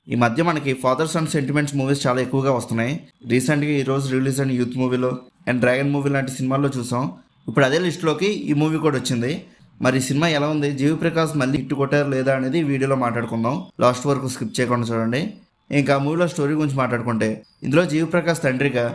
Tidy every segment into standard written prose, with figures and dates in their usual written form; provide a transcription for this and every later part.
ఈ మధ్య మనకి ఫాదర్స్ అండ్ సెంటిమెంట్స్ మూవీస్ చాలా ఎక్కువగా వస్తున్నాయి. రీసెంట్గా ఈ రోజు రిలీజ్ అయిన యూత్ మూవీలో అండ్ డ్రాగన్ మూవీ లాంటి సినిమాల్లో చూసాం. ఇప్పుడు అదే లిస్టులోకి ఈ మూవీ కూడా వచ్చింది. మరి ఈ సినిమా ఎలా ఉంది, జీవి ప్రకాష్ మళ్ళీ హిట్ కొట్టారు లేదా అనేది వీడియోలో మాట్లాడుకుందాం. లాస్ట్ వరకు స్కిప్ చేయకుండా చూడండి. ఇంకా మూవీలో స్టోరీ గురించి మాట్లాడుకుంటే, ఇందులో జీవి ప్రకాష్ తండ్రిగా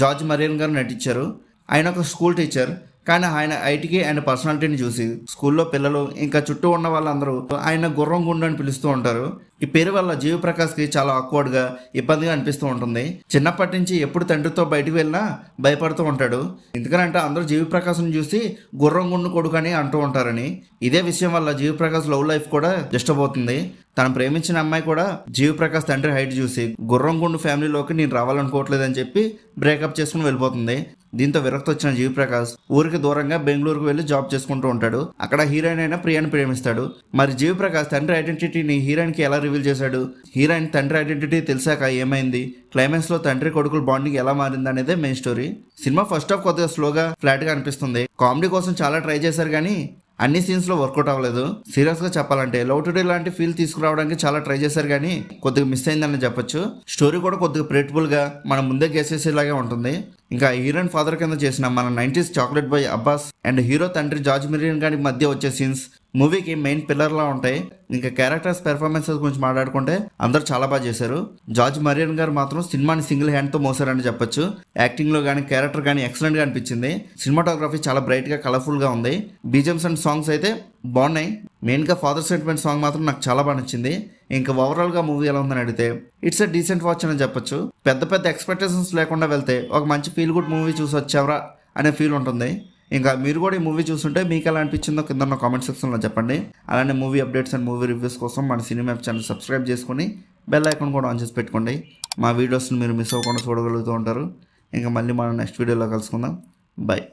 జార్జ్ మరియన్ గారు నటించారు. ఆయన ఒక స్కూల్ టీచర్. కానీ ఆయన ఐటీకి అండ్ పర్సనాలిటీని చూసి స్కూల్లో పిల్లలు ఇంకా చుట్టూ ఉన్న వాళ్ళందరూ ఆయన గుర్రం గుండు అని పిలుస్తూ ఉంటారు. ఈ పేరు వల్ల జీవి ప్రకాష్కి చాలా ఆక్వర్డ్గా, ఇబ్బందిగా అనిపిస్తూ ఉంటుంది. చిన్నప్పటి నుంచి ఎప్పుడు తండ్రితో బయటికి వెళ్ళినా భయపడుతూ ఉంటాడు. ఎందుకనంటే అందరూ జీవి ప్రకాష్ని చూసి గుర్రం గుండు కొడుకు అని అంటూ ఉంటారని. ఇదే విషయం వల్ల జీవి ప్రకాష్ లవ్ లైఫ్ కూడా డిస్టర్బ్ అవుతుంది. తను ప్రేమించిన అమ్మాయి కూడా జీవి ప్రకాష్ తండ్రి హైట్ చూసి గుర్రం గుండు ఫ్యామిలీలోకి నేను రావాలనుకోవట్లేదని చెప్పి బ్రేకప్ చేసుకుని వెళ్ళిపోతుంది. దీంతో విరక్తి వచ్చిన జీవి ప్రకాష్ ఊరికి దూరంగా బెంగళూరుకు వెళ్ళి జాబ్ చేసుకుంటూ ఉంటాడు. అక్కడ హీరోయిన్ అయిన ప్రియాని ప్రేమిస్తాడు. మరి జీవి ప్రకాష్ తండ్రి ఐడెంటిటీని హీరోయిన్కి ఎలా రివీల్ చేశాడు, హీరోయిన్ తండ్రి ఐడెంటిటీ తెలిసాక ఏమైంది, క్లైమాక్స్ లో తండ్రి కొడుకుల బాండింగ్ ఎలా మారింది అనేదే main story. Cinema first half కొద్దిగా స్లోగా ఫ్లాట్ గా అనిపిస్తుంది. కామెడీ కోసం చాలా ట్రై చేశారు కానీ అన్ని సీన్స్ లో వర్కౌట్ అవ్వలేదు. సీరియస్ గా చెప్పాలంటే లవ్ టుడే లాంటి ఫీల్ తీసుకురావడానికి చాలా ట్రై చేశారు కానీ కొద్దిగా మిస్ అయిందని చెప్పొచ్చు. స్టోరీ కూడా కొద్దిగా ప్రెడిక్టబుల్ గా మనం ముందే గెసేసేలాగే ఉంటుంది. ఇంకా హీరోయిన్ ఫాదర్ కింద చేసిన మన 90s chocolate boy Abbas and hero తండ్రి జార్జ్ మిరియన్ గారి మధ్య వచ్చే సీన్స్ మూవీకి మెయిన్ పిల్లర్ లా ఉంటాయి. ఇంకా క్యారెక్టర్స్ పెర్ఫార్మెన్సెస్ గురించి మాట్లాడుకుంటే అందరూ చాలా బాగా చేశారు. జార్జ్ మరియన్ గారు మాత్రం సినిమాని సింగిల్ హ్యాండ్ తో మోసారని చెప్పొచ్చు. యాక్టింగ్ లో కానీ క్యారెక్టర్ కానీ ఎక్సలెంట్ గా అనిపించింది. సినిమాటోగ్రఫీ చాలా బ్రైట్ గా కలర్ఫుల్ గా ఉంది. బీజిఎమ్స్ అండ్ సాంగ్స్ అయితే బాగున్నాయి. మెయిన్ గా ఫాదర్ సెంటిమెంట్ సాంగ్ మాత్రం నాకు చాలా బాగా నచ్చింది. ఇంకా ఓవరాల్ గా మూవీ ఎలా ఉందని అడిగితే ఇట్స్ ఎ డీసెంట్ వాచ్ అని చెప్పొచ్చు. పెద్ద పెద్ద ఎక్స్పెక్టేషన్స్ లేకుండా వెళ్తే ఒక మంచి ఫీల్ గుడ్ మూవీ చూసి వచ్చావరా అనే ఫీల్ ఉంటుంది. ఇంకా మీరు కూడా ఈ మూవీ చూస్తుంటే మీకు ఎలా అనిపించిందో కింద నా కామెంట్ సెక్షన్లో చెప్పండి. అలానే movie updates and movie reviews కోసం మన సినిమా ఛానల్ సబ్స్క్రైబ్ చేసుకొని బెల్ ఐకాన్ కూడా ఆన్ చేసి పెట్టుకోండి. మా వీడియోస్ని మీరు మిస్ అవ్వకుండా చూడగలుగుతూ ఉంటారు. ఇంకా మళ్ళీ మనం నెక్స్ట్ వీడియోలో కలుసుకుందాం. బాయ్.